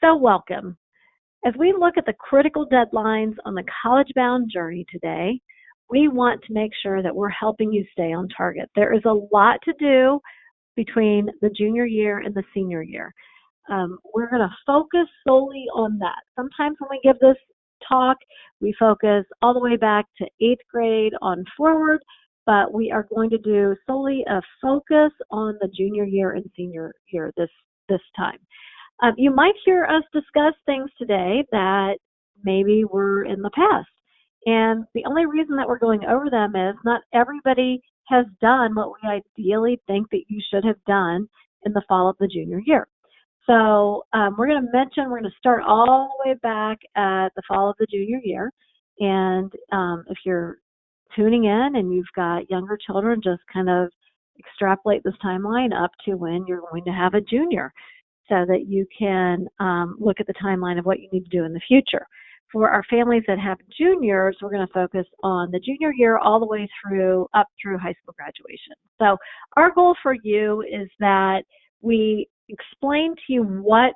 So welcome. As we look at the critical deadlines on the college-bound journey today, we want to make sure that we're helping you stay on target. There is a lot to do between the junior year and the senior year. We're going to focus solely on that. Sometimes when we give this talk, we focus all the way back to 8th grade on forward, but we are going to do solely a focus on the junior year and senior year this time. You might hear us discuss things today that maybe were in the past. And the only reason that we're going over them is not everybody has done what we ideally think that you should have done in the fall of the junior year. So we're going to start all the way back at the fall of the junior year. And if you're tuning in and you've got younger children, just kind of extrapolate this timeline up to when you're going to have a junior, so that you can look at the timeline of what you need to do in the future. For our families that have juniors, we're going to focus on the junior year all the way up through high school graduation. So our goal for you is that we explain to you what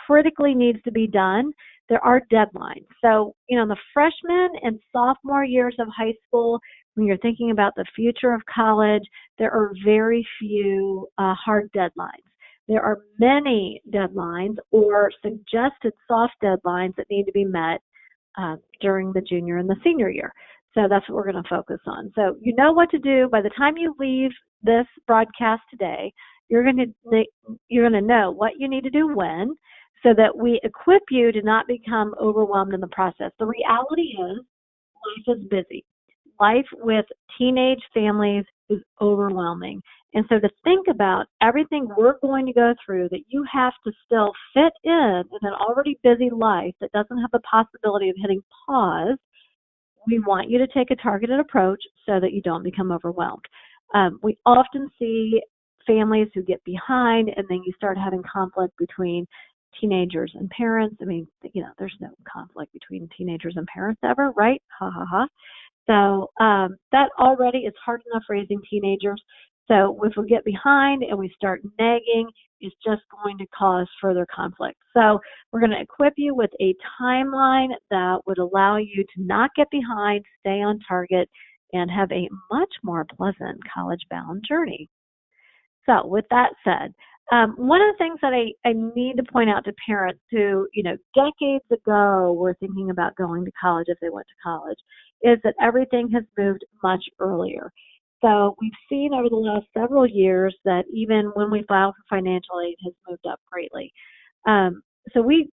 critically needs to be done. There are deadlines. So, in the freshman and sophomore years of high school, when you're thinking about the future of college, there are very few hard deadlines. There are many deadlines or suggested soft deadlines that need to be met during the junior and the senior year. So that's what we're going to focus on. So you know what to do. By the time you leave this broadcast today, you're going to know what you need to do when, so that we equip you to not become overwhelmed in the process. The reality is life is busy. Life with teenage families is overwhelming. And so to think about everything we're going to go through that you have to still fit in an already busy life that doesn't have the possibility of hitting pause, we want you to take a targeted approach so that you don't become overwhelmed. We often see families who get behind, and then you start having conflict between teenagers and parents. I mean, there's no conflict between teenagers and parents ever, right? Ha ha ha. So that already is hard enough raising teenagers. So if we get behind and we start nagging, it's just going to cause further conflict. So we're going to equip you with a timeline that would allow you to not get behind, stay on target, and have a much more pleasant college-bound journey. So with that said, one of the things that I need to point out to parents who, decades ago were thinking about going to college if they went to college, is that everything has moved much earlier. So we've seen over the last several years that even when we file for financial aid has moved up greatly. So we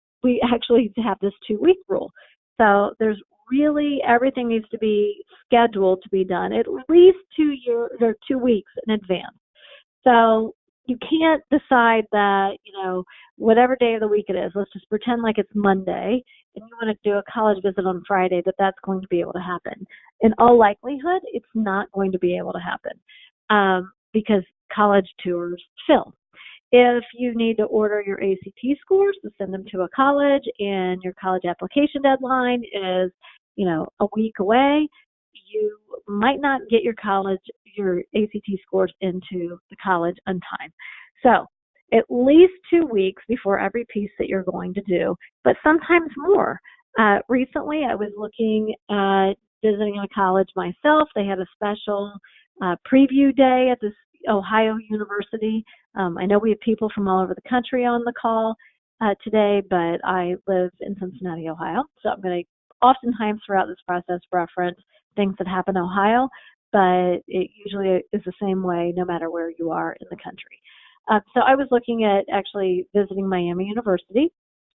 actually have this 2-week rule. So there's really everything needs to be scheduled to be done at least 2 weeks in advance. So you can't decide that, whatever day of the week it is, let's just pretend like it's Monday, and you want to do a college visit on Friday, that's going to be able to happen. In all likelihood, it's not going to be able to happen because college tours fill. If you need to order your ACT scores to send them to a college and your college application deadline is, a week away, you might not get your ACT scores into the college on time. So at least 2 weeks before every piece that you're going to do, but sometimes more. Recently, I was looking at visiting a college myself. They had a special preview day at this Ohio University. I know we have people from all over the country on the call today, but I live in Cincinnati, Ohio. So I'm going to oftentimes throughout this process reference things that happen in Ohio, but it usually is the same way no matter where you are in the country. So I was looking at actually visiting Miami University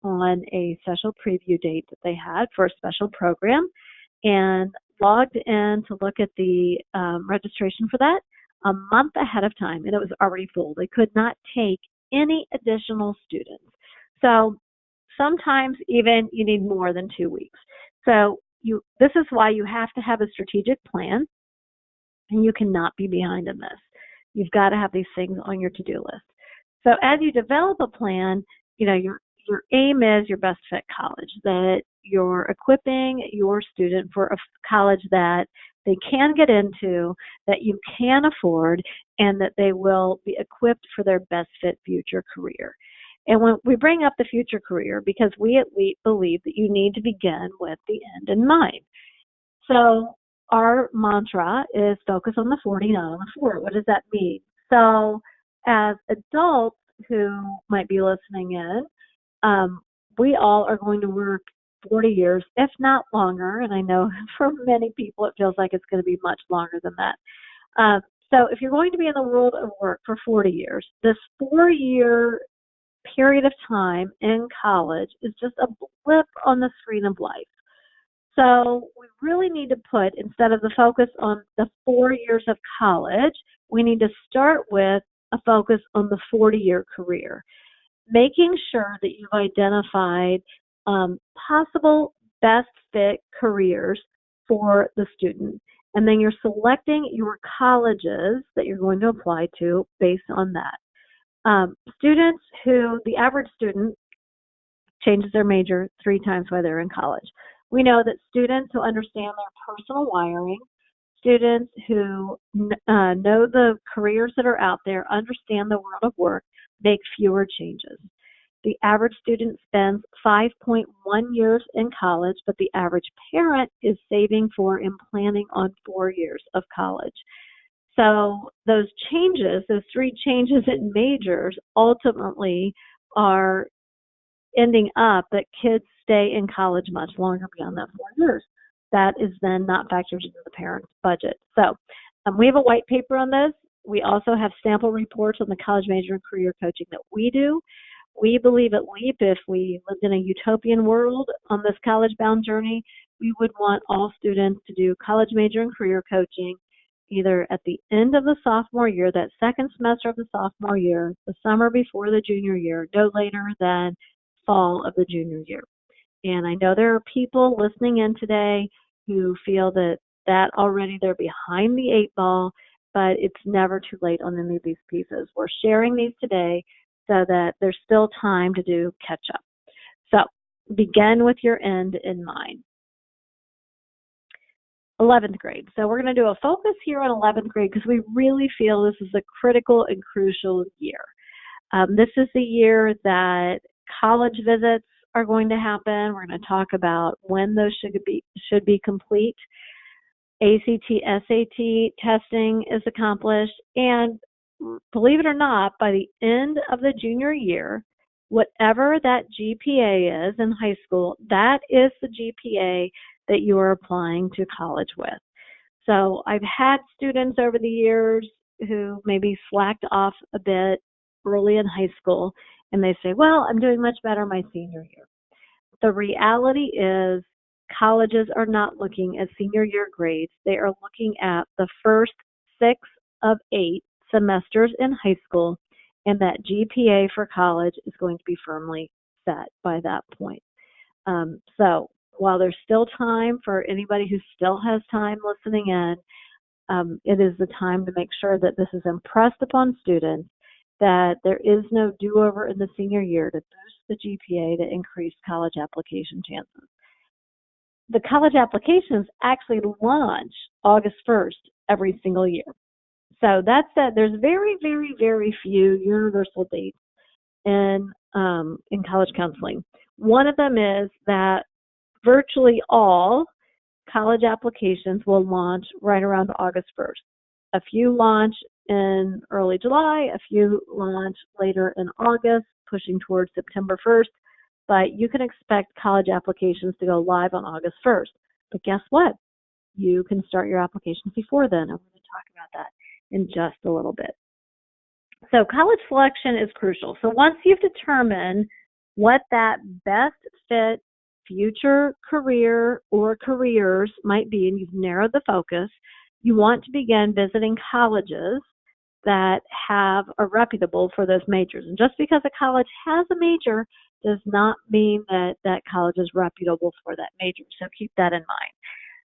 on a special preview date that they had for a special program, and logged in to look at the registration for that a month ahead of time, and it was already full. They could not take any additional students. So sometimes even you need more than 2 weeks. So this is why you have to have a strategic plan, and you cannot be behind in this. You've got to have these things on your to-do list. So as you develop a plan, your aim is your best fit college, that you're equipping your student for a college that they can get into, that you can afford, and that they will be equipped for their best fit future career. And when we bring up the future career, because we at least believe that you need to begin with the end in mind. So our mantra is focus on the 40, not on the 4. What does that mean? So as adults who might be listening in, we all are going to work 40 years, if not longer. And I know for many people it feels like it's going to be much longer than that. So if you're going to be in the world of work for 40 years, this 4-year period of time in college is just a blip on the screen of life. So we really need to put, instead of the focus on the 4 years of college, we need to start with a focus on the 40-year career, making sure that you've identified possible best fit careers for the student. And then you're selecting your colleges that you're going to apply to based on that. Students the average student changes their major 3 times while they're in college. We know that students who understand their personal wiring, students who know the careers that are out there, understand the world of work, make fewer changes. The average student spends 5.1 years in college, but the average parent is saving for and planning on 4 years of college. So those changes, those 3 changes in majors, ultimately are ending up that kids stay in college much longer beyond that 4 years. That is then not factored into the parent's budget. So we have a white paper on this. We also have sample reports on the college major and career coaching that we do. We believe at LEAP, if we lived in a utopian world on this college-bound journey, we would want all students to do college major and career coaching either at the end of the sophomore year, that second semester of the sophomore year, the summer before the junior year, no later than fall of the junior year. And I know there are people listening in today who feel that already they're behind the 8 ball, but it's never too late on any of these pieces. We're sharing these today so that there's still time to do catch up. So begin with your end in mind. 11th grade. So we're going to do a focus here on 11th grade because we really feel this is a critical and crucial year. This is the year that college visits are going to happen. We're going to talk about when those should be complete. ACT, SAT testing is accomplished, and believe it or not, by the end of the junior year, whatever that GPA is in high school, that is the GPA that you are applying to college with. So I've had students over the years who maybe slacked off a bit early in high school, and they say, well, I'm doing much better my senior year. The reality is colleges are not looking at senior year grades. They are looking at the first 6 of 8 semesters in high school, and that GPA for college is going to be firmly set by that point. So while there's still time for anybody who still has time listening in, it is the time to make sure that this is impressed upon students that there is no do-over in the senior year to boost the GPA to increase college application chances. The college applications actually launch August 1st every single year. So that said, there's very, very, very few universal dates in college counseling. One of them is that virtually all college applications will launch right around August 1st. A few launch in early July, a few launch later in August, pushing towards September 1st, but you can expect college applications to go live on August 1st. But guess what? You can start your applications before then. I'm going to talk about that in just a little bit. So college selection is crucial. So once you've determined what that best fit future career or careers might be, and you've narrowed the focus, you want to begin visiting colleges that are reputable for those majors. And just because a college has a major does not mean that that college is reputable for that major. So keep that in mind.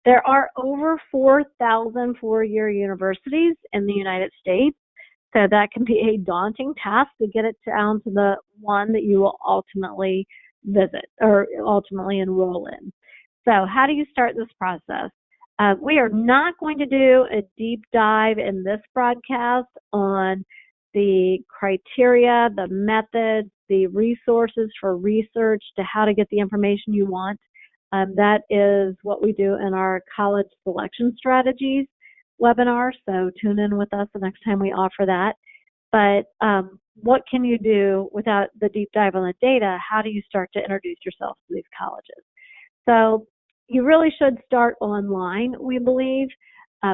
There are over 4,000 four-year universities in the United States. So that can be a daunting task to get it down to the one that you will ultimately visit or ultimately enroll in. So how do you start this process? We are not going to do a deep dive in this broadcast on the criteria, the methods, the resources for research to how to get the information you want. That is what we do in our college selection strategies webinar. So tune in with us the next time we offer that. But what can you do without the deep dive on the data? How do you start to introduce yourself to these colleges? So you really should start online, we believe.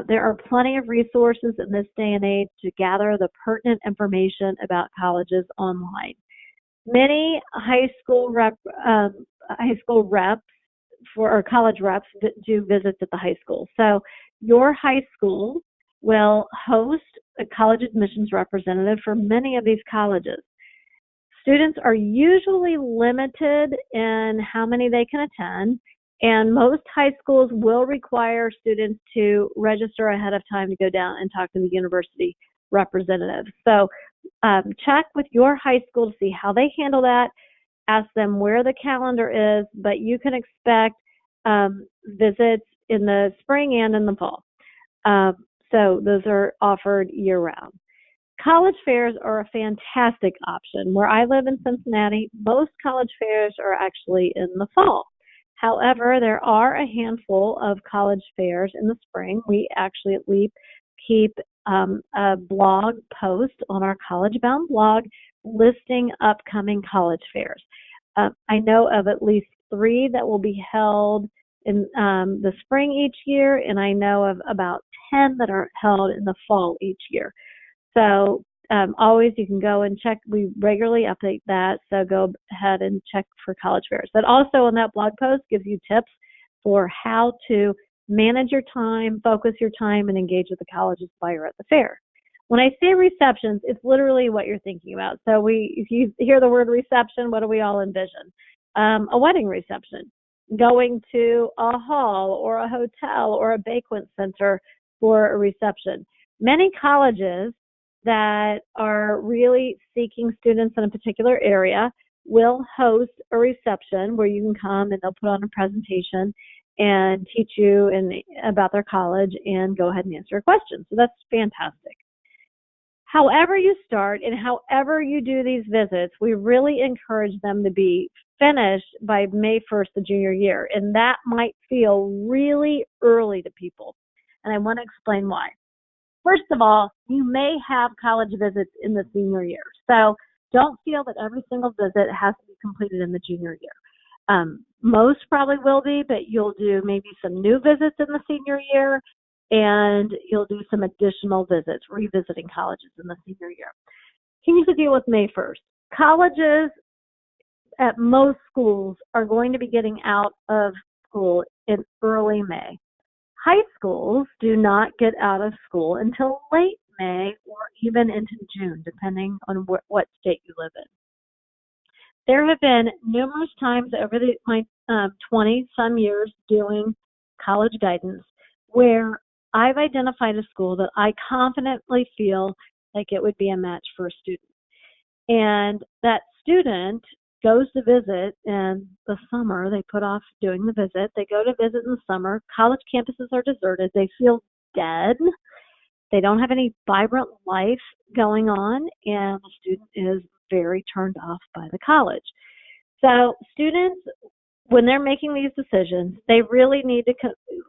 There are plenty of resources in this day and age to gather the pertinent information about colleges online. Many high school reps or college reps do visits at the high school. So your high school will host a college admissions representative for many of these colleges. Students are usually limited in how many they can attend, and most high schools will require students to register ahead of time to go down and talk to the university representative. So check with your high school to see how they handle that. Ask them where the calendar is, but you can expect visits in the spring and in the fall. So those are offered year-round. College fairs are a fantastic option. Where I live in Cincinnati, most college fairs are actually in the fall. However, there are a handful of college fairs in the spring. We actually at LEAP keep a blog post on our College Bound blog listing upcoming college fairs. I know of at least 3 that will be held in the spring each year, and I know of about 10 that are held in the fall each year. So always you can go and check. We regularly update that, so go ahead and check for college fairs. But also on that blog post gives you tips for how to manage your time, focus your time, and engage with the colleges while you're at the fair. When I say receptions, it's literally what you're thinking about. So if you hear the word reception, what do we all envision? A wedding reception, going to a hall or a hotel or a banquet center for a reception. Many colleges that are really seeking students in a particular area will host a reception where you can come and they'll put on a presentation and teach you about their college and go ahead and answer your questions. So that's fantastic. However you start and however you do these visits, we really encourage them to be finished by May 1st, the junior year. And that might feel really early to people. And I want to explain why. First of all, you may have college visits in the senior year. So don't feel that every single visit has to be completed in the junior year. Most probably will be, but you'll do maybe some new visits in the senior year, and you'll do some additional visits, revisiting colleges in the senior year. Here's the deal with May 1st. Colleges at most schools are going to be getting out of school in early May. High schools do not get out of school until late May or even into June, depending on what state you live in. There have been numerous times over my 20-some years doing college guidance where I've identified a school that I confidently feel like it would be a match for a student. And that student goes to visit in the summer. They put off doing the visit. They go to visit in the summer. College campuses are deserted. They feel dead. They don't have any vibrant life going on, and the student is very turned off by the college. So students, when they're making these decisions, they really need to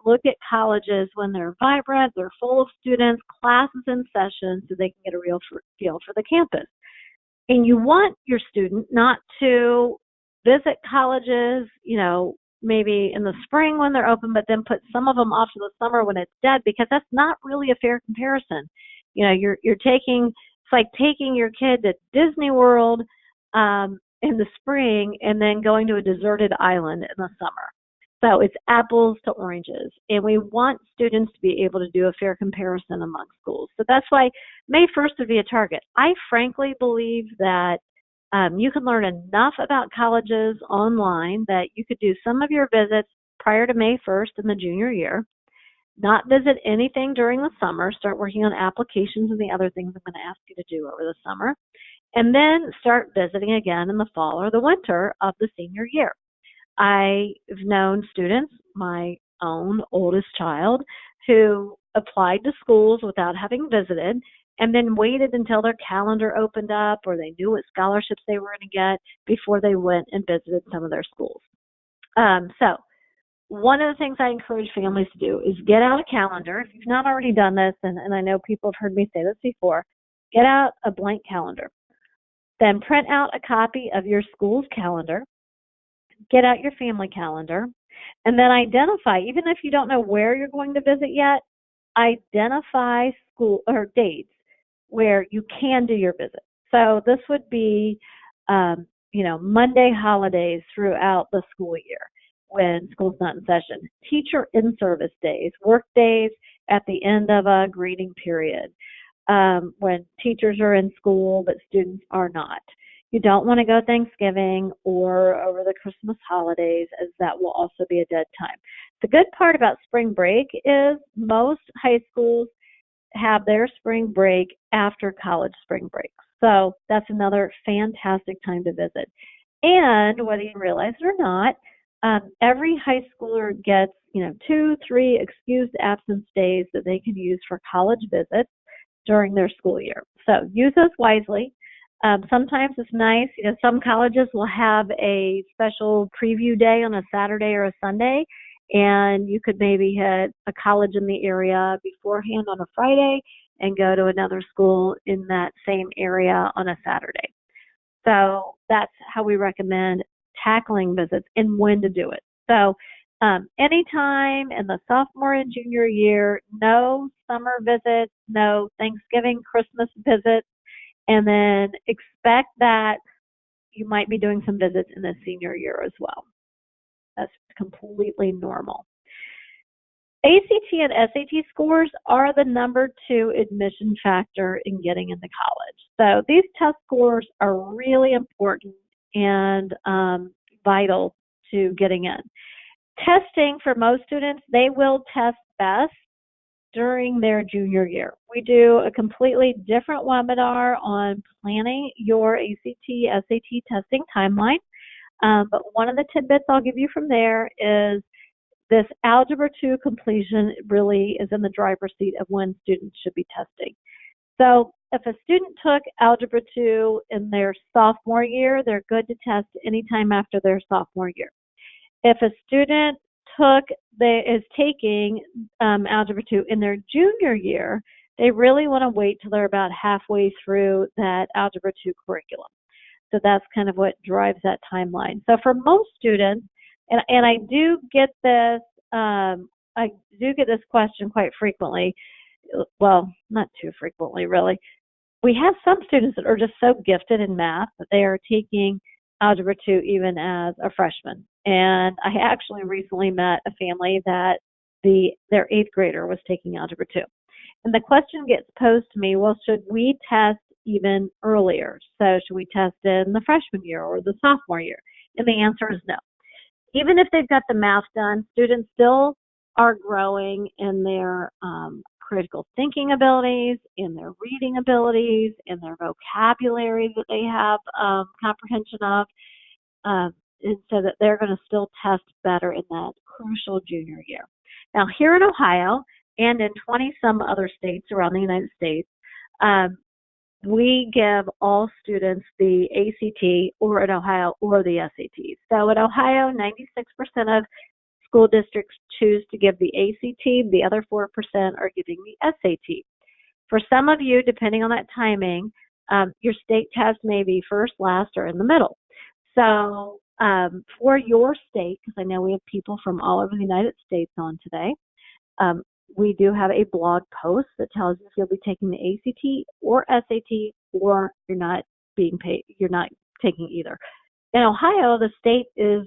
look at colleges when they're vibrant, they're full of students, classes in session, so they can get a real feel for the campus. And you want your student not to visit colleges, maybe in the spring when they're open, but then put some of them off to the summer when it's dead, because that's not really a fair comparison. It's like taking your kid to Disney World in the spring and then going to a deserted island in the summer. So it's apples to oranges, and we want students to be able to do a fair comparison among schools. So that's why May 1st would be a target. I frankly believe that you can learn enough about colleges online that you could do some of your visits prior to May 1st in the junior year, not visit anything during the summer, start working on applications and the other things I'm going to ask you to do over the summer, and then start visiting again in the fall or the winter of the senior year. I've known students, my own oldest child, who applied to schools without having visited, and then waited until their calendar opened up or they knew what scholarships they were going to get before they went and visited some of their schools. So one of the things I encourage families to do is get out a calendar. If you've not already done this, and I know people have heard me say this before, get out a blank calendar. Then print out a copy of your school's calendar, get out your family calendar, and then identify, even if you don't know where you're going to visit yet, identify school or dates where you can do your visit. So this would be, Monday holidays throughout the school year when school's not in session, teacher in-service days, work days at the end of a grading period, when teachers are in school but students are not. You don't want to go Thanksgiving or over the Christmas holidays, as that will also be a dead time. The good part about spring break is most high schools have their spring break after college spring break. So that's another fantastic time to visit. And whether you realize it or not, every high schooler gets 2-3 excused absence days that they can use for college visits during their school year. So use those wisely. Sometimes it's nice, some colleges will have a special preview day on a Saturday or a Sunday, and you could maybe hit a college in the area beforehand on a Friday and go to another school in that same area on a Saturday. So that's how we recommend tackling visits and when to do it. So anytime in the sophomore and junior year, no summer visits, no Thanksgiving, Christmas visits, and then expect that you might be doing some visits in the senior year as well. That's completely normal. ACT and SAT scores are the number 2 admission factor in getting into college. So these test scores are really important and vital to getting in. Testing for most students, they will test best during their junior year. We do a completely different webinar on planning your ACT, SAT testing timeline. But one of the tidbits I'll give you from there is this Algebra 2 completion really is in the driver's seat of when students should be testing. So if a student took Algebra 2 in their sophomore year, they're good to test anytime after their sophomore year. If a student is taking Algebra 2 in their junior year, they really want to wait till they're about halfway through that Algebra 2 curriculum. So that's kind of what drives that timeline. So for most students, and I do get this, question quite frequently. Well, not too frequently, really. We have some students that are just so gifted in math that they are taking Algebra 2 even as a freshman. And I actually recently met a family that their 8th grader was taking Algebra 2. And the question gets posed to me, well, should we test even earlier? So should we test in the freshman year or the sophomore year? And the answer is no. Even if they've got the math done, students still are growing in their critical thinking abilities, in their reading abilities, in their vocabulary that they have comprehension of, and so that they're going to still test better in that crucial junior year. Now, here in Ohio and in 20-some other states around the United States, we give all students the ACT, or in Ohio, or the SAT. So in Ohio, 96% of school districts choose to give the ACT. The other 4% are giving the SAT. For some of you, depending on that timing, your state test may be first, last, or in the middle. So for your state, because I know we have people from all over the United States on today, we do have a blog post that tells you if you'll be taking the ACT or SAT, or you're not being paid, you're not taking either. In Ohio, the state is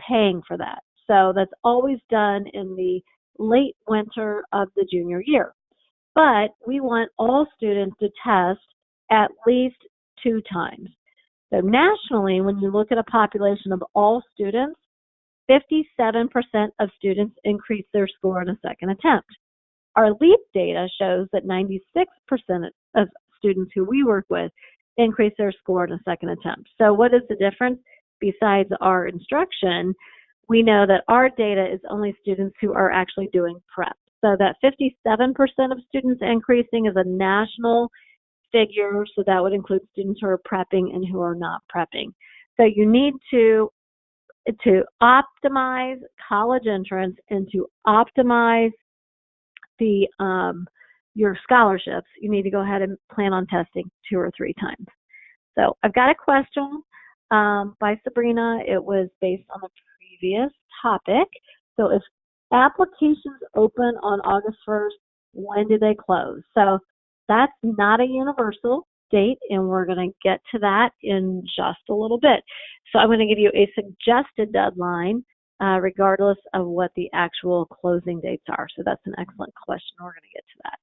paying for that. So that's always done in the late winter of the junior year. But we want all students to test at least 2 times. So nationally, when you look at a population of all students, 57% of students increase their score in a second attempt. Our LEAP data shows that 96% of students who we work with increase their score in a second attempt. So what is the difference? Besides our instruction, we know that our data is only students who are actually doing prep. So that 57% of students increasing is a national figures, so that would include students who are prepping and who are not prepping. So you need to optimize college entrance and to optimize the your scholarships, you need to go ahead and plan on testing 2 or 3 times. So I've got a question by Sabrina. It was based on the previous topic. So if applications open on August 1st, when do they close? So that's not a universal date, and we're going to get to that in just a little bit. So I'm going to give you a suggested deadline regardless of what the actual closing dates are. So that's an excellent question. We're going to get to that.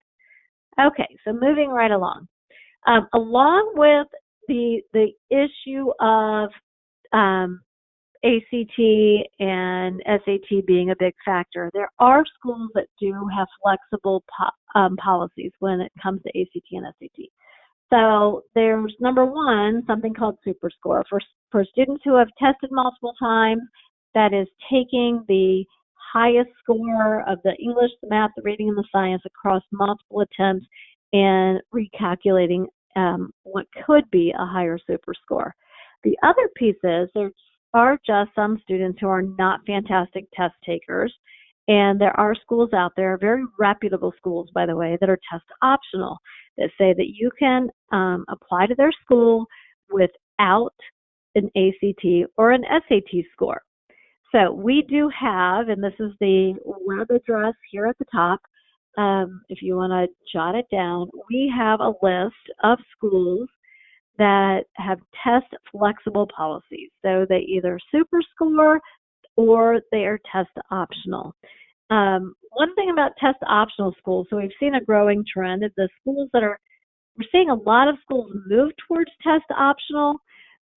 Okay, so moving right along. Along with the issue of ACT and SAT being a big factor, there are schools that do have flexible policies when it comes to ACT and SAT. So there's number one, something called SuperScore. For students who have tested multiple times, that is taking the highest score of the English, the math, the reading, and the science across multiple attempts and recalculating what could be a higher SuperScore. The other piece is there are just some students who are not fantastic test takers, and there are schools out there, very reputable schools, by the way, that are test optional, that say that you can apply to their school without an ACT or an SAT score. So we do have, and this is the web address here at the top, if you want to jot it down, we have a list of schools that have test flexible policies. So they either SuperScore or they are test optional. One thing about test optional schools, so we've seen a growing trend of the schools that are, we're seeing a lot of schools move towards test optional,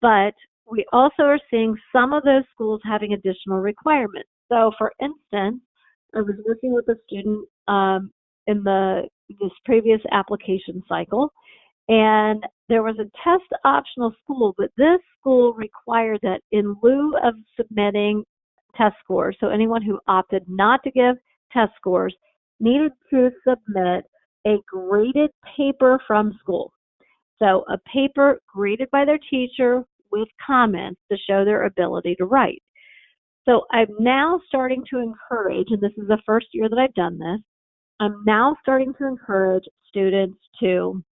but we also are seeing some of those schools having additional requirements. So for instance, I was working with a student in this previous application cycle, and there was a test optional school, but this school required that in lieu of submitting test scores, so anyone who opted not to give test scores needed to submit a graded paper from school. So a paper graded by their teacher with comments to show their ability to write. So I'm now starting to encourage, and this is the first year that I've done this, I'm now starting to encourage students to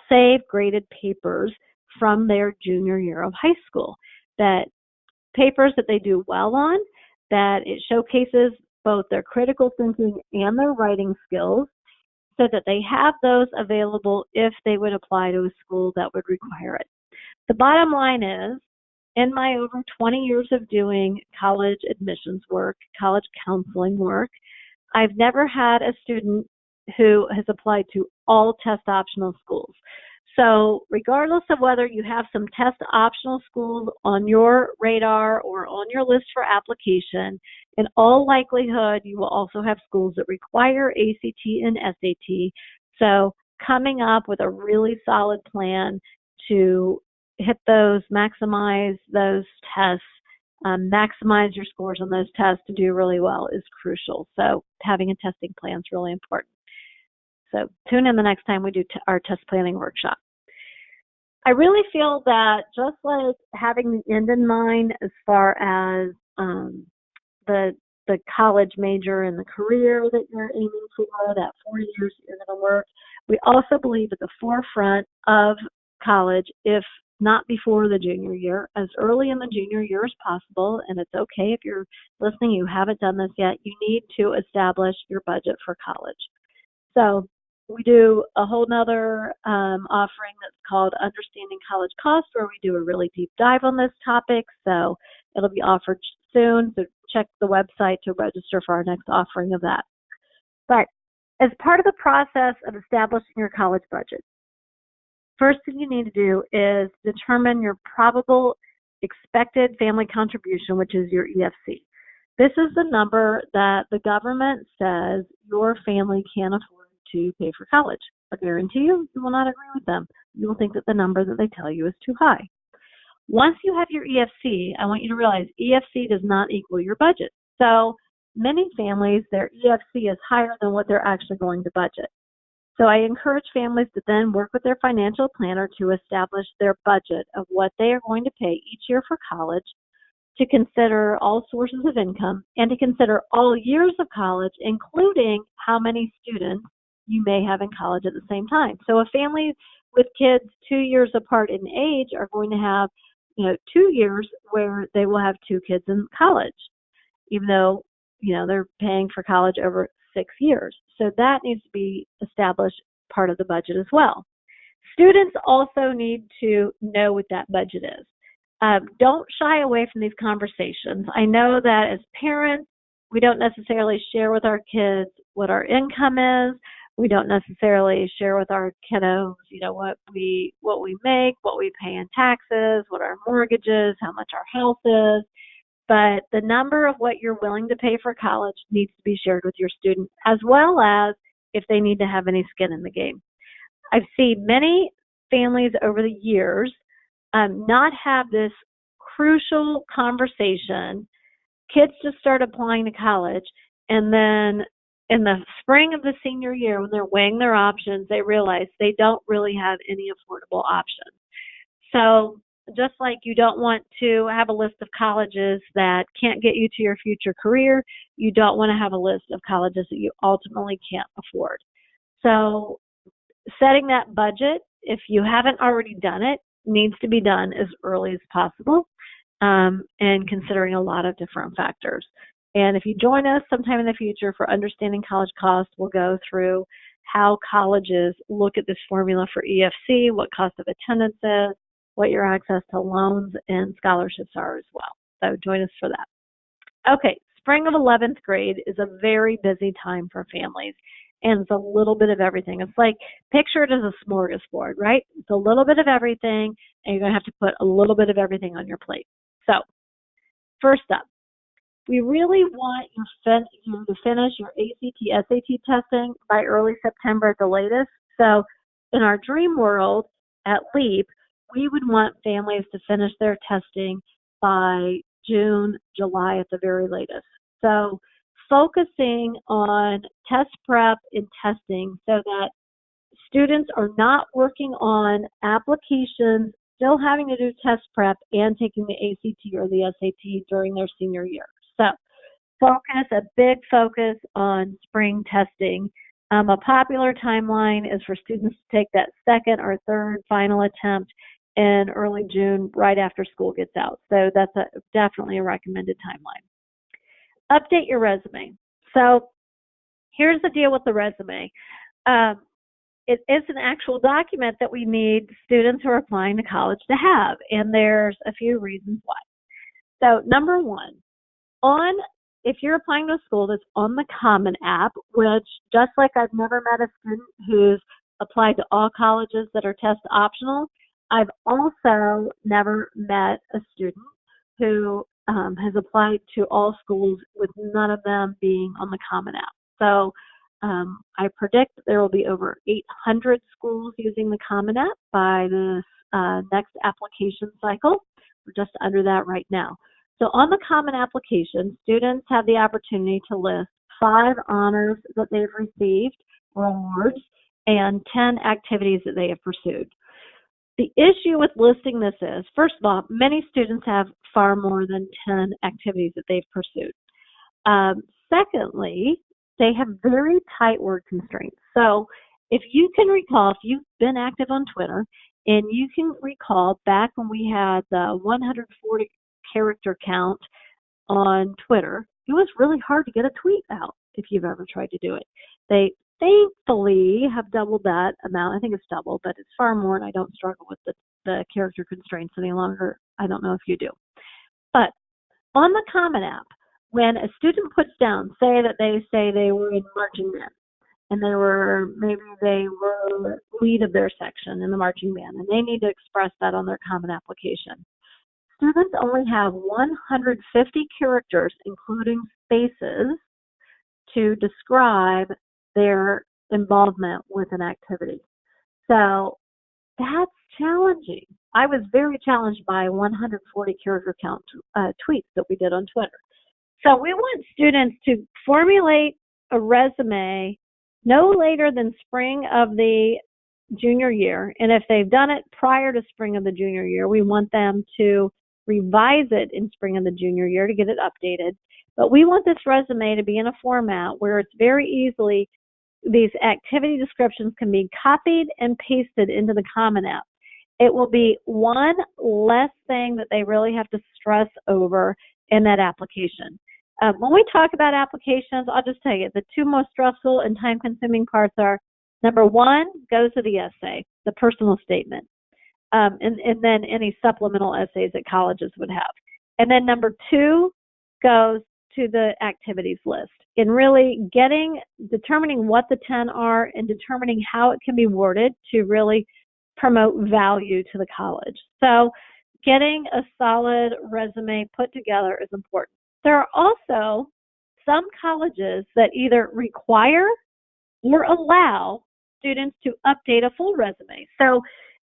save graded papers from their junior year of high school, that papers that they do well on, that it showcases both their critical thinking and their writing skills, so that they have those available if they would apply to a school that would require it. The bottom line is, in my over 20 years of doing college admissions work, college counseling work, I've never had a student who has applied to all test optional schools. So regardless of whether you have some test optional schools on your radar or on your list for application, in all likelihood, you will also have schools that require ACT and SAT. So coming up with a really solid plan to hit those, maximize those tests, maximize your scores on those tests to do really well is crucial. So having a testing plan is really important. So tune in the next time we do our test planning workshop. I really feel that just like having the end in mind as far as the college major and the career that you're aiming for, that 4 years you're going to work, we also believe at the forefront of college, if not before the junior year, as early in the junior year as possible, and it's okay if you're listening, you haven't done this yet, you need to establish your budget for college. So we do a whole nother offering that's called Understanding College Costs, where we do a really deep dive on this topic. So it'll be offered soon. So check the website to register for our next offering of that. But as part of the process of establishing your college budget, first thing you need to do is determine your probable expected family contribution, which is your EFC. This is the number that the government says your family can afford to pay for college. I guarantee you will not agree with them. You will think that the number that they tell you is too high. Once you have your EFC, I want you to realize EFC does not equal your budget. So many families, their EFC is higher than what they're actually going to budget. So I encourage families to then work with their financial planner to establish their budget of what they are going to pay each year for college, to consider all sources of income, and to consider all years of college, including how many students you may have in college at the same time. So a family with kids 2 years apart in age are going to have, 2 years where they will have two kids in college, even though, they're paying for college over 6 years. So that needs to be established part of the budget as well. Students also need to know what that budget is. Don't shy away from these conversations. I know that as parents, we don't necessarily share with our kids what our income is. We don't necessarily share with our kiddos, what we make, what we pay in taxes, what our mortgage is, how much our house is. But the number of what you're willing to pay for college needs to be shared with your students, as well as if they need to have any skin in the game. I've seen many families over the years not have this crucial conversation. Kids just start applying to college, and then in the spring of the senior year, when they're weighing their options, they realize they don't really have any affordable options. So just like you don't want to have a list of colleges that can't get you to your future career, you don't want to have a list of colleges that you ultimately can't afford. So setting that budget, if you haven't already done it, needs to be done as early as possible, and considering a lot of different factors. And if you join us sometime in the future for Understanding College Costs, we'll go through how colleges look at this formula for EFC, what cost of attendance is, what your access to loans and scholarships are as well. So join us for that. Okay, spring of 11th grade is a very busy time for families, and it's a little bit of everything. It's like, picture it as a smorgasbord, right? It's a little bit of everything, and you're going to have to put a little bit of everything on your plate. So first up, we really want you to finish your ACT, SAT testing by early September at the latest. So in our dream world at LEAP, we would want families to finish their testing by June, July at the very latest. So focusing on test prep and testing so that students are not working on applications, still having to do test prep and taking the ACT or the SAT during their senior year. So a big focus on spring testing. A popular timeline is for students to take that second or third final attempt in early June, right after school gets out. So that's definitely a recommended timeline. Update your resume. So here's the deal with the resume. It is an actual document that we need students who are applying to college to have, and there's a few reasons why. So number one, if you're applying to a school that's on the Common App, which, just like I've never met a student who's applied to all colleges that are test optional, I've also never met a student who has applied to all schools with none of them being on the Common App. So I predict there will be over 800 schools using the Common App by this next application cycle. We're just under that right now. So on the Common application, students have the opportunity to list 5 honors that they've received, awards, and 10 activities that they have pursued. The issue with listing this is, first of all, many students have far more than 10 activities that they've pursued. Secondly, they have very tight word constraints. So if you can recall, if you've been active on Twitter, and you can recall back when we had the 140 character count on Twitter, it was really hard to get a tweet out if you've ever tried to do it. They thankfully have doubled that amount. I think it's doubled, but it's far more, and I don't struggle with the character constraints any longer. I don't know if you do. But on the Common App, when a student puts down, say they were in marching band, and they were lead of their section in the marching band, and they need to express that on their Common application. Students only have 150 characters, including spaces, to describe their involvement with an activity. So that's challenging. I was very challenged by 140 character count tweets that we did on Twitter. So we want students to formulate a resume no later than spring of the junior year. And if they've done it prior to spring of the junior year, we want them to revise it in spring of the junior year to get it updated. But we want this resume to be in a format where it's very easily, these activity descriptions can be copied and pasted into the Common App. It will be one less thing that they really have to stress over in that application. When we talk about applications, I'll just tell you the two most stressful and time-consuming parts are, number one, goes to the essay, the personal statement, and then any supplemental essays that colleges would have. And then number two goes to the activities list, and really determining what the 10 are and determining how it can be worded to really promote value to the college. So getting a solid resume put together is important. There are also some colleges that either require or allow students to update a full resume. So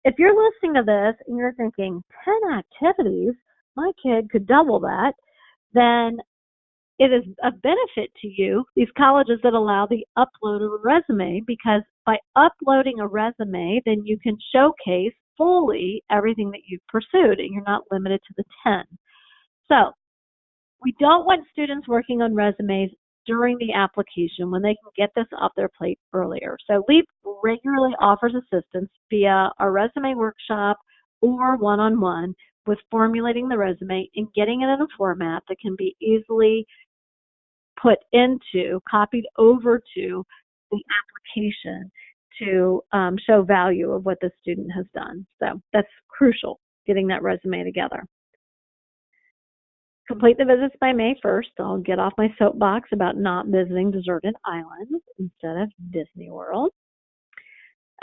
if you're listening to this and you're thinking 10 activities, my kid could double that, then it is a benefit to you, these colleges that allow the upload of a resume, because by uploading a resume, then you can showcase fully everything that you've pursued and you're not limited to the 10. So we don't want students working on resumes during the application when they can get this off their plate earlier. So LEAP regularly offers assistance via a resume workshop or one-on-one with formulating the resume and getting it in a format that can be easily copied over to the application to show value of what the student has done. So that's crucial, getting that resume together. Complete the visits by May 1st. I'll get off my soapbox about not visiting deserted islands instead of Disney World.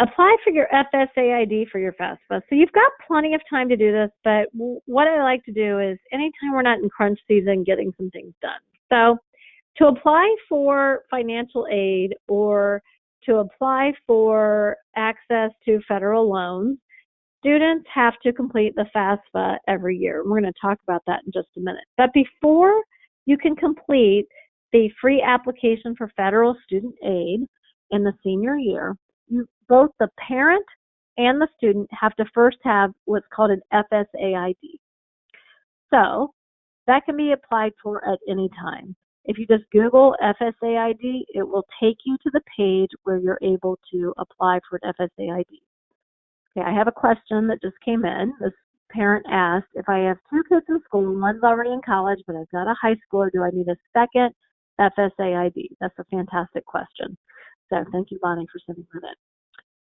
Apply for your FSA ID for your FAFSA. So you've got plenty of time to do this, but what I like to do is anytime we're not in crunch season, getting some things done. So to apply for financial aid or to apply for access to federal loans, students have to complete the FAFSA every year. We're going to talk about that in just a minute. But before you can complete the free application for federal student aid in the senior year, both the parent and the student have to first have what's called an FSA ID. So that can be applied for at any time. If you just Google FSA ID, it will take you to the page where you're able to apply for an FSA ID. Okay, I have a question that just came in. This parent asked, if I have two kids in school, one's already in college, but I've got a high schooler, do I need a second FSA ID? That's a fantastic question. So thank you, Bonnie, for sending that in.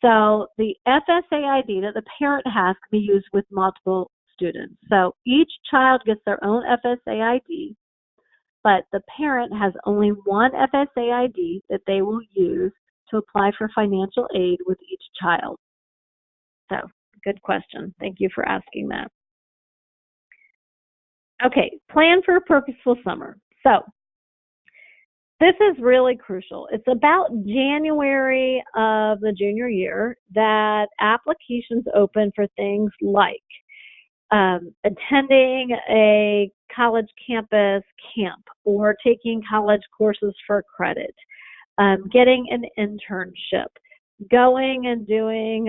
So the FSA ID that the parent has can be used with multiple students. So each child gets their own FSA ID, but the parent has only one FSA ID that they will use to apply for financial aid with each child. So, good question. Thank you for asking that. Okay, plan for a purposeful summer. So, this is really crucial. It's about January of the junior year that applications open for things like attending a college campus camp or taking college courses for credit, getting an internship, going and doing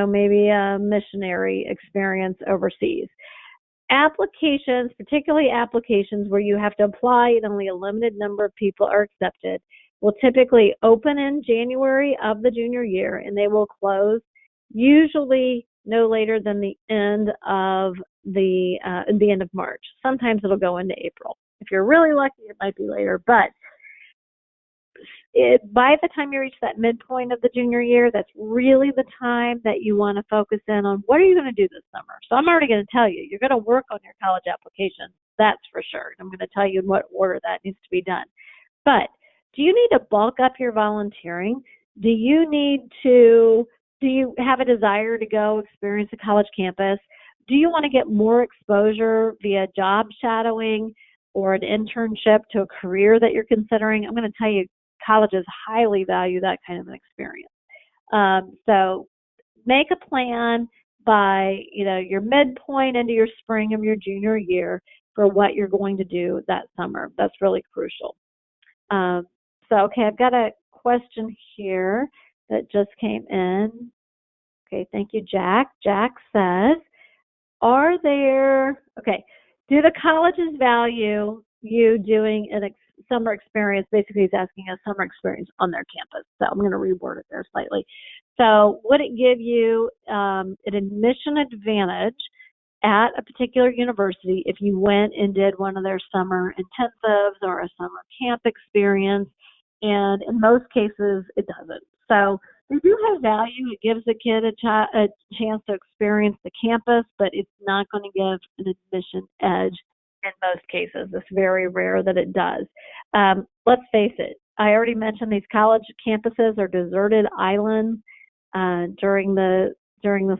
maybe a missionary experience overseas. Applications, particularly applications where you have to apply and only a limited number of people are accepted, will typically open in January of the junior year and they will close usually no later than the end of March. Sometimes it'll go into April. If you're really lucky, it might be later, but by the time you reach that midpoint of the junior year, that's really the time that you want to focus in on what are you going to do this summer. So I'm already going to tell you, you're going to work on your college application. That's for sure. I'm going to tell you in what order that needs to be done. But do you need to bulk up your volunteering? Do you have a desire to go experience a college campus? Do you want to get more exposure via job shadowing or an internship to a career that you're considering? I'm going to tell you, colleges highly value that kind of an experience. So make a plan by your midpoint into your spring of your junior year for what you're going to do that summer. That's really crucial. Okay, I've got a question here that just came in. Okay, thank you, Jack. Jack says, do the colleges value you doing a summer experience? Basically, he's asking a summer experience on their campus. So I'm going to reword it there slightly. So would it give you an admission advantage at a particular university if you went and did one of their summer intensives or a summer camp experience? And in most cases, it doesn't. So they do have value. It gives the kid a chance to experience the campus, but it's not going to give an admission edge in most cases. It's very rare that it does. Let's face it. I already mentioned these college campuses are deserted islands during the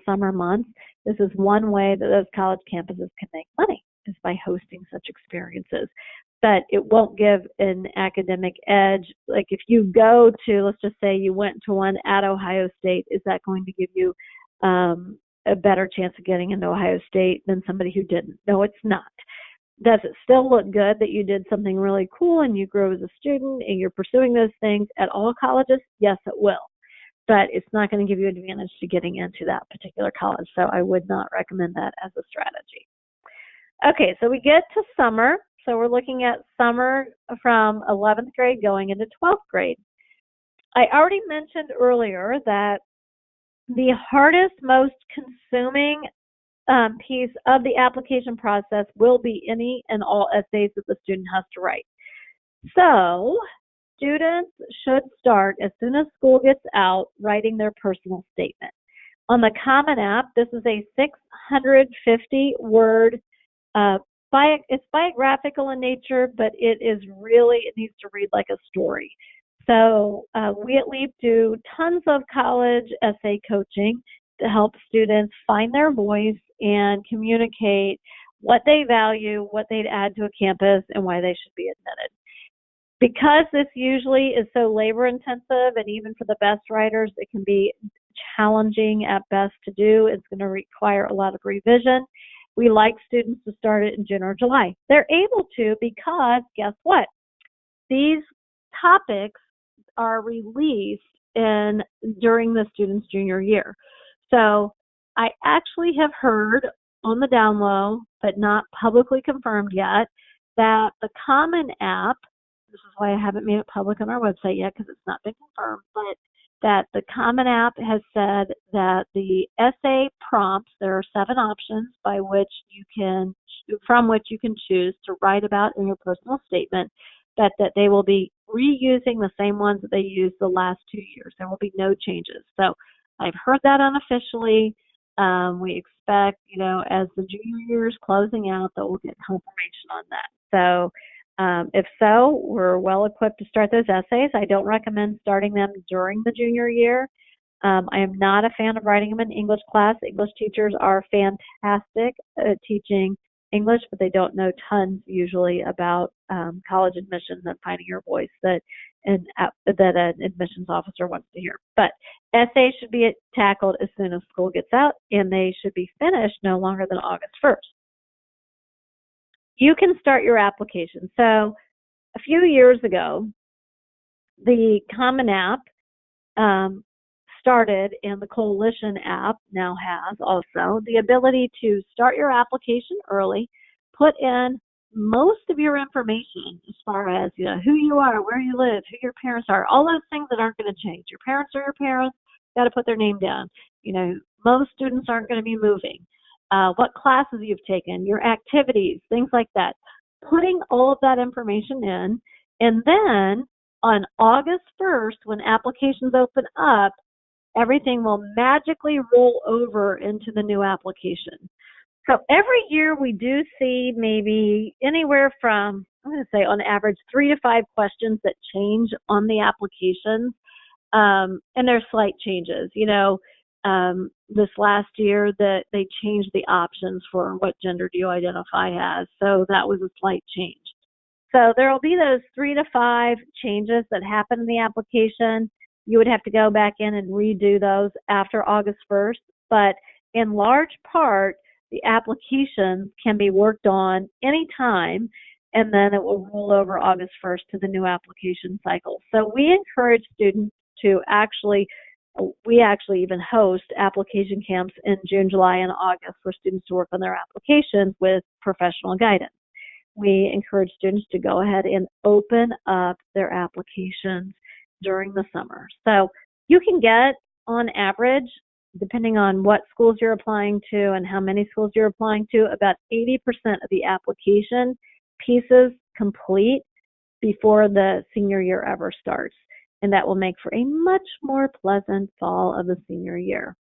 summer months. This is one way that those college campuses can make money, is by hosting such experiences. But it won't give an academic edge. Like if you go to, let's just say you went to one at Ohio State, is that going to give you a better chance of getting into Ohio State than somebody who didn't? No, it's not. Does it still look good that you did something really cool and you grow as a student and you're pursuing those things at all colleges? Yes, it will. But it's not going to give you advantage to getting into that particular college. So I would not recommend that as a strategy. Okay, so we get to summer. So we're looking at summer from 11th grade going into 12th grade. I already mentioned earlier that the hardest, most consuming piece of the application process will be any and all essays that the student has to write. So students should start as soon as school gets out writing their personal statement. On the Common App, this is a 650-word it's biographical in nature, but it needs to read like a story. So we at LEAP do tons of college essay coaching to help students find their voice and communicate what they value, what they'd add to a campus, and why they should be admitted. Because this usually is so labor intensive, and even for the best writers, it can be challenging at best to do. It's going to require a lot of revision. We like students to start it in June or July. They're able to because, guess what? These topics are released during the student's junior year. So I actually have heard on the down low, but not publicly confirmed yet, that the Common App, this is why I haven't made it public on our website yet because it's not been confirmed, but that the Common App has said that the essay prompts, there are 7 options from which you can choose to write about in your personal statement, that they will be reusing the same ones that they used the last 2 years. There will be no changes. So I've heard that unofficially. We expect, as the junior year is closing out, that we'll get confirmation on that. So if so, we're well equipped to start those essays. I don't recommend starting them during the junior year. I am not a fan of writing them in English class. English teachers are fantastic at teaching English, but they don't know tons usually about college admissions and finding your voice that an admissions officer wants to hear. But essays should be tackled as soon as school gets out, and they should be finished no longer than August 1st. You can start your application. So a few years ago, the Common App started, and the Coalition app now has also the ability to start your application early, put in most of your information as far as who you are, where you live, who your parents are, all those things that aren't going to change. Your parents are your parents, got to put their name down. Most students aren't going to be moving. What classes you've taken, your activities, things like that. Putting all of that information in, and then on August 1st, when applications open up, everything will magically roll over into the new application. So every year we do see maybe anywhere from, I'm going to say on average, 3 to 5 questions that change on the applications. And there's slight changes. This last year that they changed the options for what gender do you identify as. So that was a slight change. So there will be those 3 to 5 changes that happen in the application. You would have to go back in and redo those after August 1st. But in large part, the applications can be worked on anytime, and then it will roll over August 1st to the new application cycle. So we encourage students to we actually even host application camps in June, July, and August for students to work on their applications with professional guidance. We encourage students to go ahead and open up their applications during the summer. So you can get, on average, depending on what schools you're applying to and how many schools you're applying to, about 80% of the application pieces complete before the senior year ever starts. And that will make for a much more pleasant fall of the senior year.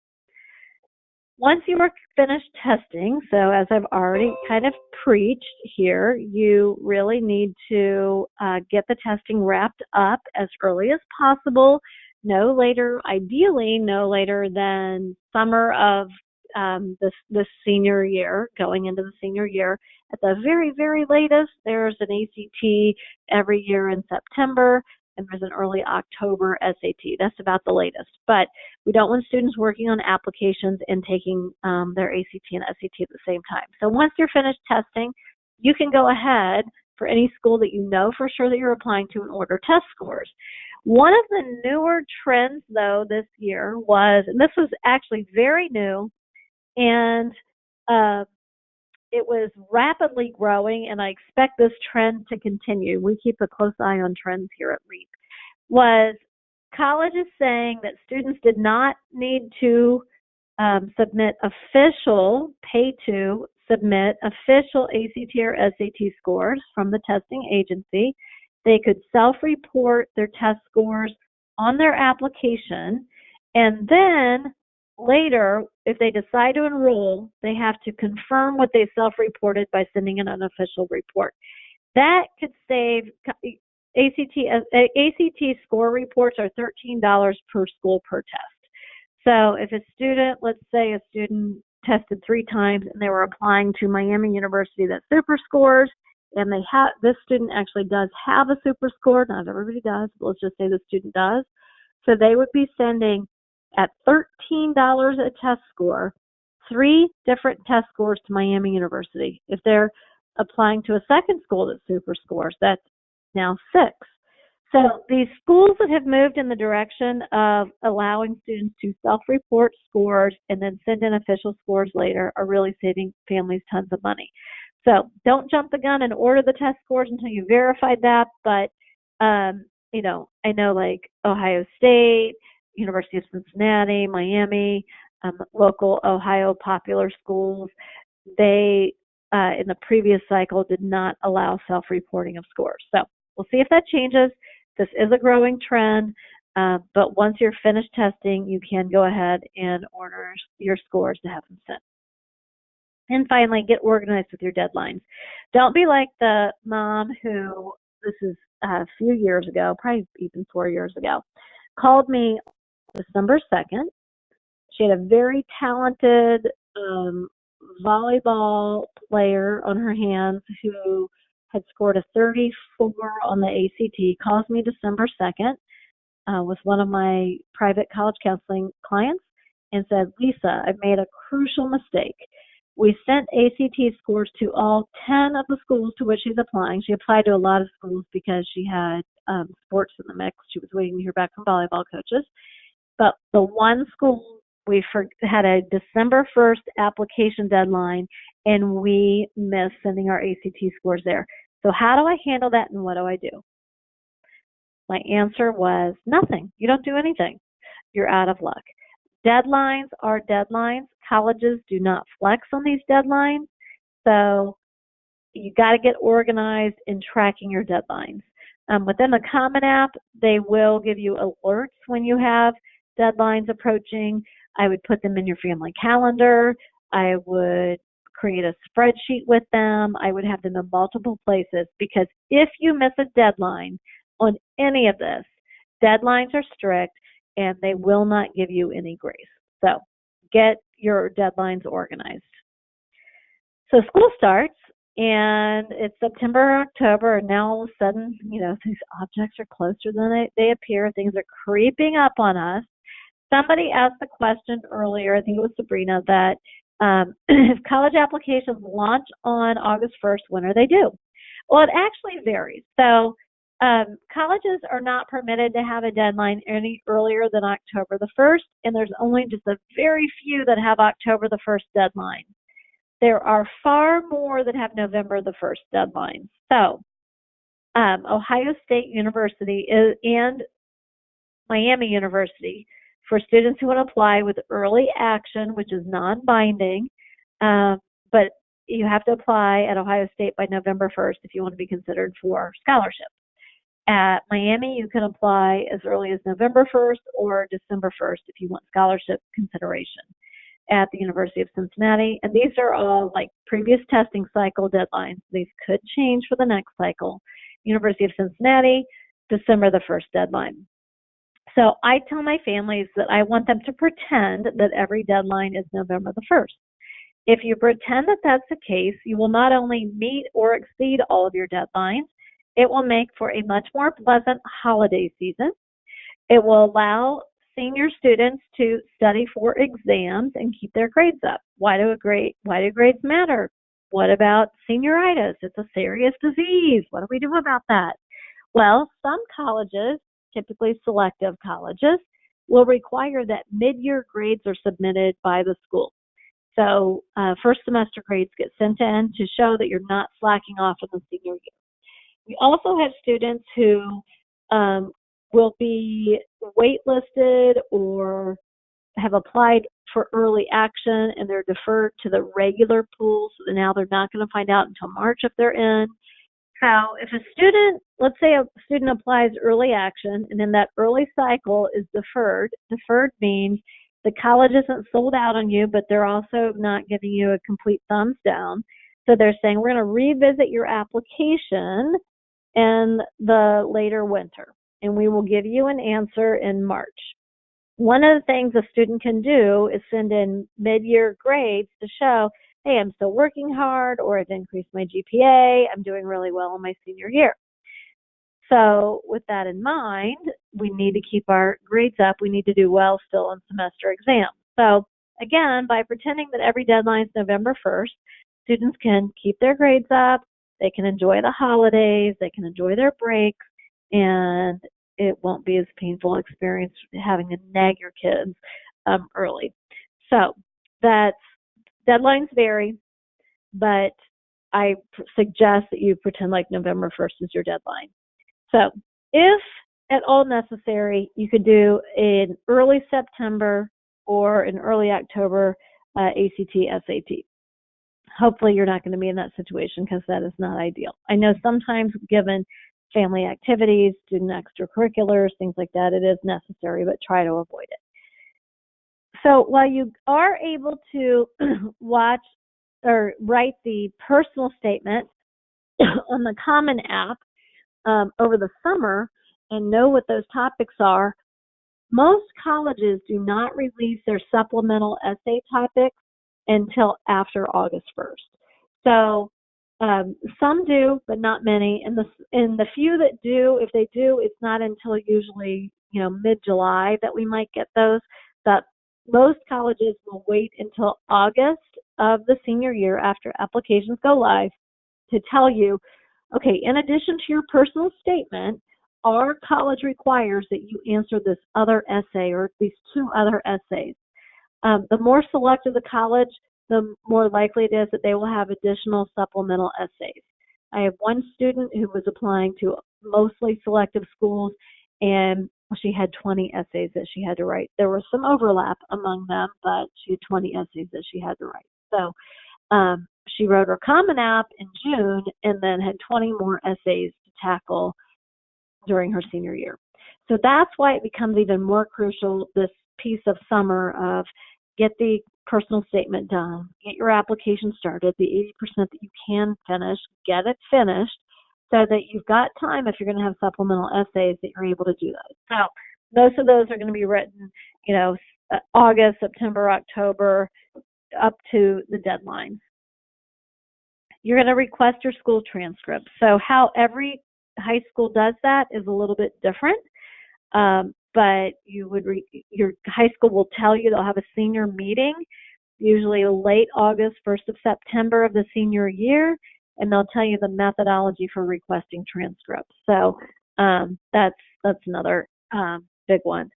Once you are finished testing, so as I've already kind of preached here, you really need to get the testing wrapped up as early as possible, ideally no later than summer of this senior year, going into the senior year. At the very, very latest, there's an ACT every year in September, and there's an early October SAT. That's about the latest. But we don't want students working on applications and taking their ACT and SAT at the same time. So once you're finished testing, you can go ahead for any school that you know for sure that you're applying to and order test scores. One of the newer trends, though, this year was, and this was actually very new, and it was rapidly growing, and I expect this trend to continue. We keep a close eye on trends here at LEAP. Was colleges saying that students did not need to pay to submit official ACT or SAT scores from the testing agency. They could self-report their test scores on their application, and then later, if they decide to enroll, they have to confirm what they self-reported by sending in an official report. That could save ACT score reports are $13 per school per test. So if a student, let's say a student tested 3 times and they were applying to Miami University that super scores, and this student actually does have a super score. Not everybody does, but let's just say the student does. So they would be sending, at $13 a test score, 3 different test scores to Miami University. If they're applying to a second school that super scores, that's now 6. So these schools that have moved in the direction of allowing students to self-report scores and then send in official scores later are really saving families tons of money. So don't jump the gun and order the test scores until you verified that. But, I know like Ohio State, University of Cincinnati, Miami, local Ohio popular schools, they, in the previous cycle, did not allow self-reporting of scores. So we'll see if that changes. This is a growing trend, but once you're finished testing, you can go ahead and order your scores to have them sent. And finally, get organized with your deadlines. Don't be like the mom who, this is a few years ago, probably even 4 years ago, called me December 2nd. She had a very talented volleyball player on her hands who had scored a 34 on the ACT. Calls me December 2nd with one of my private college counseling clients and said, Lisa, I've made a crucial mistake. We sent ACT scores to all 10 of the schools to which she's applying. She applied to a lot of schools because she had sports in the mix. She was waiting to hear back from volleyball coaches. But the one school, we had a December 1st application deadline, and we missed sending our ACT scores there. So how do I handle that, and what do I do? My answer was nothing. You don't do anything. You're out of luck. Deadlines are deadlines. Colleges do not flex on these deadlines. So you got to get organized in tracking your deadlines. Within the Common App, they will give you alerts when you have deadlines approaching. I would put them in your family calendar. I would create a spreadsheet with them. I would have them in multiple places, because if you miss a deadline on any of this, deadlines are strict and they will not give you any grace. So get your deadlines organized. So school starts, and it's September or October, and now all of a sudden, these objects are closer than they appear. Things are creeping up on us. Somebody asked the question earlier, I think it was Sabrina, that if college applications launch on August 1st, when are they due? Well, it actually varies. So, colleges are not permitted to have a deadline any earlier than October the 1st, and there's only just a very few that have October the 1st deadline. There are far more that have November the 1st deadline. So, Ohio State University and Miami University, for students who want to apply with early action, which is non-binding, but you have to apply at Ohio State by November 1st if you want to be considered for scholarship. At Miami, you can apply as early as November 1st or December 1st if you want scholarship consideration. At the University of Cincinnati, and these are all like previous testing cycle deadlines. These could change for the next cycle. University of Cincinnati, December the 1st deadline. So I tell my families that I want them to pretend that every deadline is November the 1st. If you pretend that that's the case, you will not only meet or exceed all of your deadlines, it will make for a much more pleasant holiday season. It will allow senior students to study for exams and keep their grades up. Why do grades matter? What about senioritis? It's a serious disease. What do we do about that? Well, some colleges, typically selective colleges, will require that mid-year grades are submitted by the school. So first semester grades get sent in to show that you're not slacking off in the senior year. We also have students who will be waitlisted or have applied for early action and they're deferred to the regular pool, so now they're not going to find out until March if they're in. So if a student, let's say a student applies early action and then that early cycle is deferred. Deferred means the college isn't sold out on you, but they're also not giving you a complete thumbs down. So they're saying, we're going to revisit your application in the later winter, and we will give you an answer in March. One of the things a student can do is send in mid-year grades to show, hey, I'm still working hard, or I've increased my GPA, I'm doing really well in my senior year. So with that in mind, we need to keep our grades up. We need to do well still on semester exams. So again, by pretending that every deadline is November 1st, students can keep their grades up, they can enjoy the holidays, they can enjoy their breaks, and it won't be as painful experience having to nag your kids early. So deadlines vary, but I suggest that you pretend like November 1st is your deadline. So if at all necessary, you could do in early September or in early October ACT, SAT. Hopefully you're not going to be in that situation because that is not ideal. I know sometimes given family activities, student extracurriculars, things like that, it is necessary, but try to avoid it. So while you are able to watch or write the personal statement on the Common App over the summer and know what those topics are, most colleges do not release their supplemental essay topics until after August 1st. So some do, but not many. And the few that do, if they do, it's not until usually mid-July that we might get those. But most colleges will wait until August of the senior year after applications go live to tell you, okay, in addition to your personal statement, our college requires that you answer this other essay or these two other essays. The more selective the college, the more likely it is that they will have additional supplemental essays. I have one student who was applying to mostly selective schools, and she had 20 essays that she had to write. There was some overlap among them, but she had 20 essays that she had to write. So she wrote her Common App in June and then had 20 more essays to tackle during her senior year. So that's why it becomes even more crucial, this piece of summer of get the personal statement done, get your application started, the 80% that you can finish, get it finished so that you've got time if you're going to have supplemental essays that you're able to do those. So most of those are going to be written, August, September, October, up to the deadline. You're going to request your school transcript. So how every high school does that is a little bit different. But your high school will tell you they'll have a senior meeting, usually late August, 1st of September of the senior year, and they'll tell you the methodology for requesting transcripts. So that's another big one.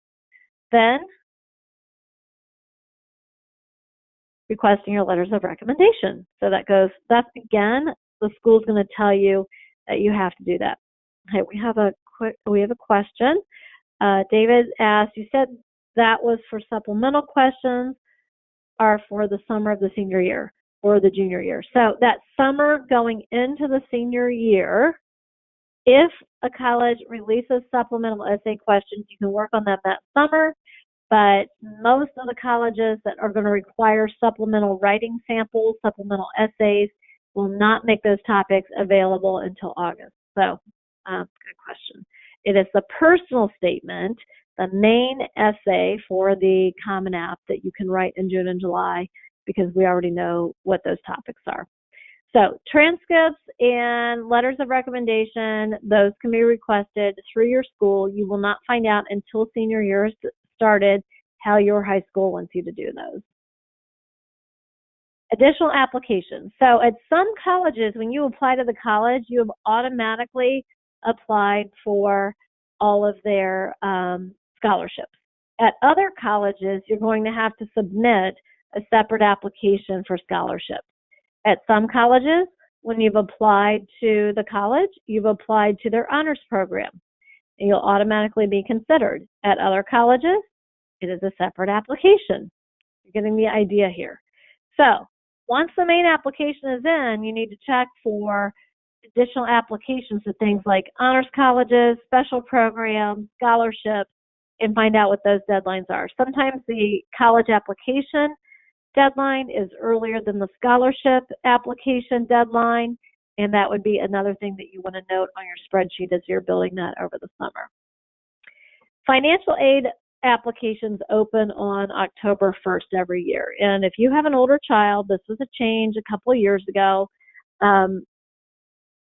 Then requesting your letters of recommendation. So that's again, the school's going to tell you that you have to do that. Okay, we have a question. David asked, you said that was for supplemental questions are for the summer of the senior year or the junior year. So that summer going into the senior year, if a college releases supplemental essay questions, you can work on them that summer. But most of the colleges that are going to require supplemental writing samples, supplemental essays, will not make those topics available until August. So, good question. It is the personal statement, the main essay for the Common App that you can write in June and July, because we already know what those topics are. So transcripts and letters of recommendation, those can be requested through your school. You will not find out until senior year is started how your high school wants you to do those. Additional applications. So at some colleges, when you apply to the college, you have automatically applied for all of their scholarships. At other colleges, you're going to have to submit a separate application for scholarships. At some colleges, when you've applied to the college, you've applied to their honors program, and you'll automatically be considered. At other colleges, it is a separate application. You're getting the idea here. So once the main application is in, you need to check for additional applications to things like honors colleges, special programs, scholarships, and find out what those deadlines are. Sometimes the college application deadline is earlier than the scholarship application deadline, and that would be another thing that you want to note on your spreadsheet as you're building that over the summer. Financial aid applications open on October 1st every year, and if you have an older child, this was a change a couple of years ago.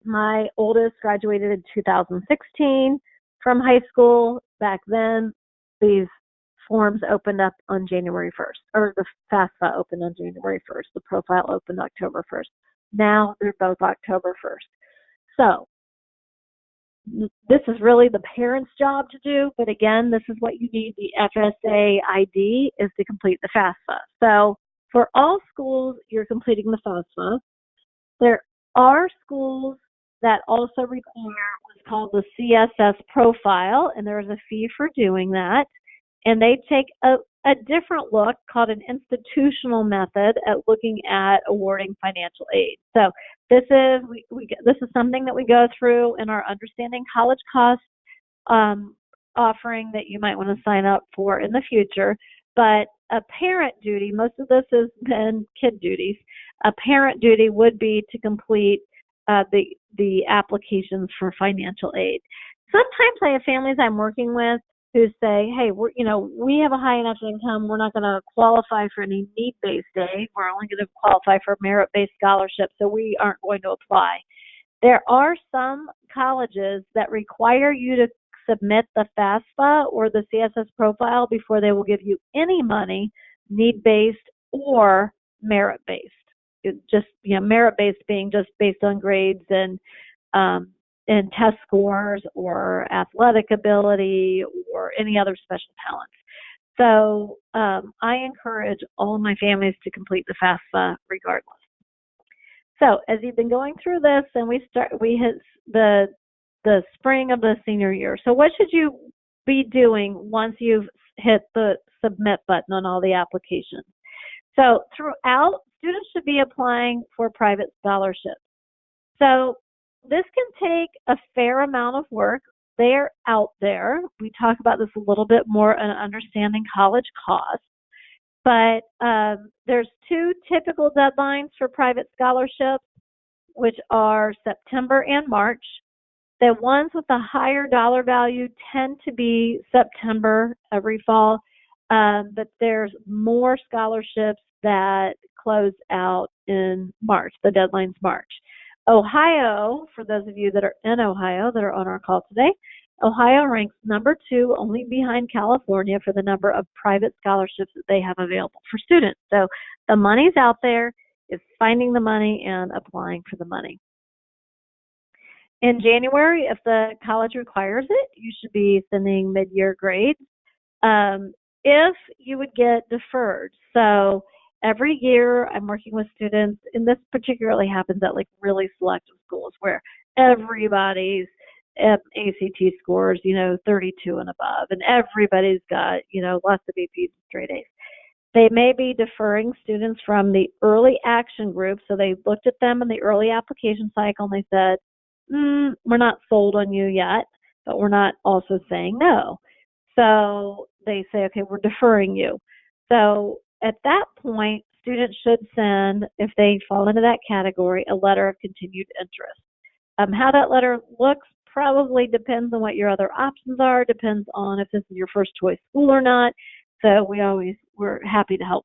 My oldest graduated in 2016 from high school. Back then, these forms opened up on January 1st, or the FAFSA opened on January 1st. The profile opened October 1st. Now they're both October 1st. So this is really the parent's job to do, but again, this is what you need. The FSA ID is to complete the FAFSA. So for all schools, you're completing the FAFSA. There are schools that also require what's called the CSS profile, and there is a fee for doing that. And they take a different look called an institutional method at looking at awarding financial aid. So this is this is something that we go through in our Understanding College Costs offering that you might want to sign up for in the future. But a parent duty, most of this has been kid duties. A parent duty would be to complete the applications for financial aid. Sometimes I have families I'm working with who say, hey, we have a high enough income, we're not going to qualify for any need-based aid. We're only going to qualify for merit-based scholarships, so we aren't going to apply. There are some colleges that require you to submit the FAFSA or the CSS profile before they will give you any money, need-based or merit-based. Merit-based being just based on grades and test scores or athletic ability or any other special talents. So I encourage all of my families to complete the FAFSA regardless. So as you've been going through this, and we hit the spring of the senior year. So what should you be doing once you've hit the submit button on all the applications? So throughout, students should be applying for private scholarships. So this can take a fair amount of work. They're out there. We talk about this a little bit more in Understanding College Costs. But there's two typical deadlines for private scholarships, which are September and March. The ones with the higher dollar value tend to be September every fall, but there's more scholarships that close out in March. The deadline's March. Ohio, for those of you that are in Ohio that are on our call today, Ohio ranks number 2, only behind California, for the number of private scholarships that they have available for students. So the money's out there. It's finding the money and applying for the money. In January, if the college requires it, you should be sending mid-year grades. If you would get deferred. So every year I'm working with students, and this particularly happens at like really selective schools where everybody's ACT scores, 32 and above, and everybody's got, lots of APs and straight A's. They may be deferring students from the early action group. So they looked at them in the early application cycle and they said, we're not sold on you yet, but we're not also saying no. So they say, okay, we're deferring you. So at that point, students should send, if they fall into that category, a letter of continued interest. How that letter looks probably depends on what your other options are, depends on if this is your first choice school or not. So we're happy to help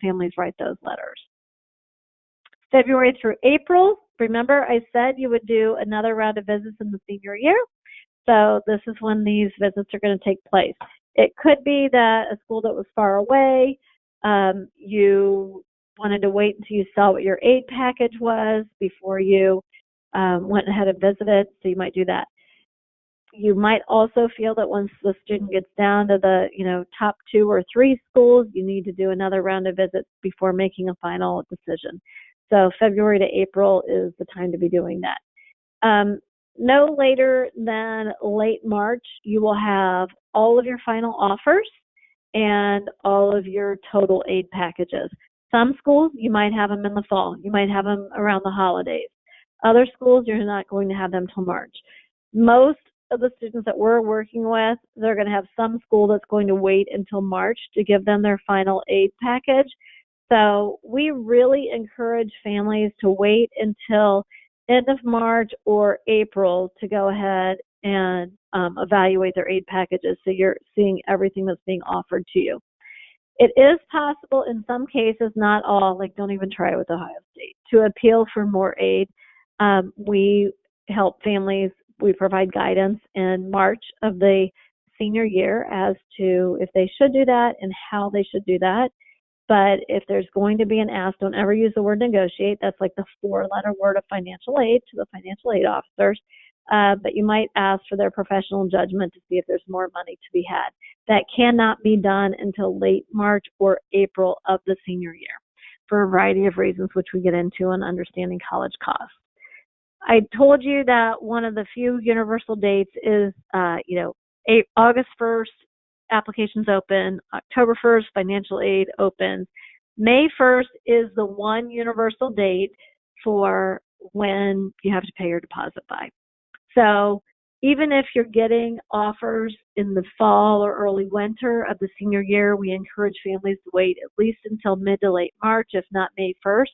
families write those letters. February through April, remember I said you would do another round of visits in the senior year. So this is when these visits are going to take place. It could be that a school that was far away, you wanted to wait until you saw what your aid package was before you went ahead and visited, so you might do that. You might also feel that once the student gets down to the top 2 or 3 schools, you need to do another round of visits before making a final decision. So February to April is the time to be doing that. No later than late March, you will have all of your final offers and all of your total aid packages. Some schools, you might have them in the fall. You might have them around the holidays. Other schools, you're not going to have them till March. Most of the students that we're working with, they're going to have some school that's going to wait until March to give them their final aid package. So we really encourage families to wait until end of March or April to go ahead and evaluate their aid packages so you're seeing everything that's being offered to you. It is possible in some cases, not all, like don't even try it with Ohio State, to appeal for more aid. We help families, we provide guidance in March of the senior year as to if they should do that and how they should do that. But if there's going to be an ask, don't ever use the word negotiate. That's like the 4-letter word of financial aid to the financial aid officers. But you might ask for their professional judgment to see if there's more money to be had. That cannot be done until late March or April of the senior year for a variety of reasons, which we get into in understanding college costs. I told you that one of the few universal dates is, August 1st, applications open. October 1st, financial aid opens. May 1st is the one universal date for when you have to pay your deposit by. So even if you're getting offers in the fall or early winter of the senior year, we encourage families to wait at least until mid to late March, if not May 1st.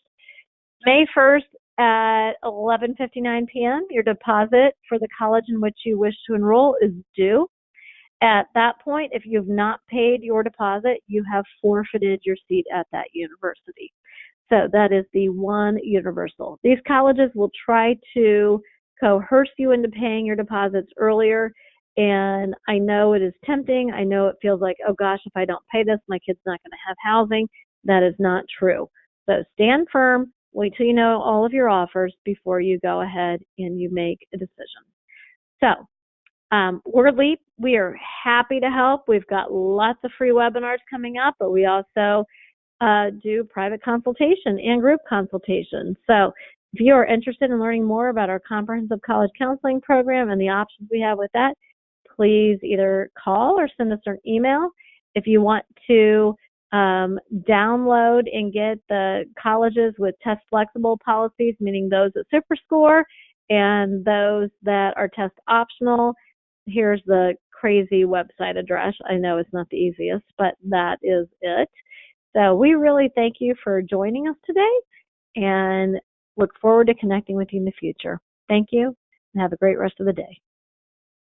May 1st at 11:59 p.m., your deposit for the college in which you wish to enroll is due. At that point, if you've not paid your deposit, you have forfeited your seat at that university. So that is the one universal. These colleges will try to coerce you into paying your deposits earlier. And I know it is tempting. I know it feels like, oh gosh, if I don't pay this, my kid's not going to have housing. That is not true. So stand firm. Wait till you know all of your offers before you go ahead and you make a decision. So WordLeap, we are happy to help. We've got lots of free webinars coming up, but we also do private consultation and group consultation. So if you are interested in learning more about our comprehensive college counseling program and the options we have with that, please either call or send us an email. If you want to download and get the colleges with test flexible policies, meaning those that SuperScore and those that are test optional, here's the crazy website address. I know it's not the easiest, but that is it. So we really thank you for joining us today and look forward to connecting with you in the future. Thank you and have a great rest of the day.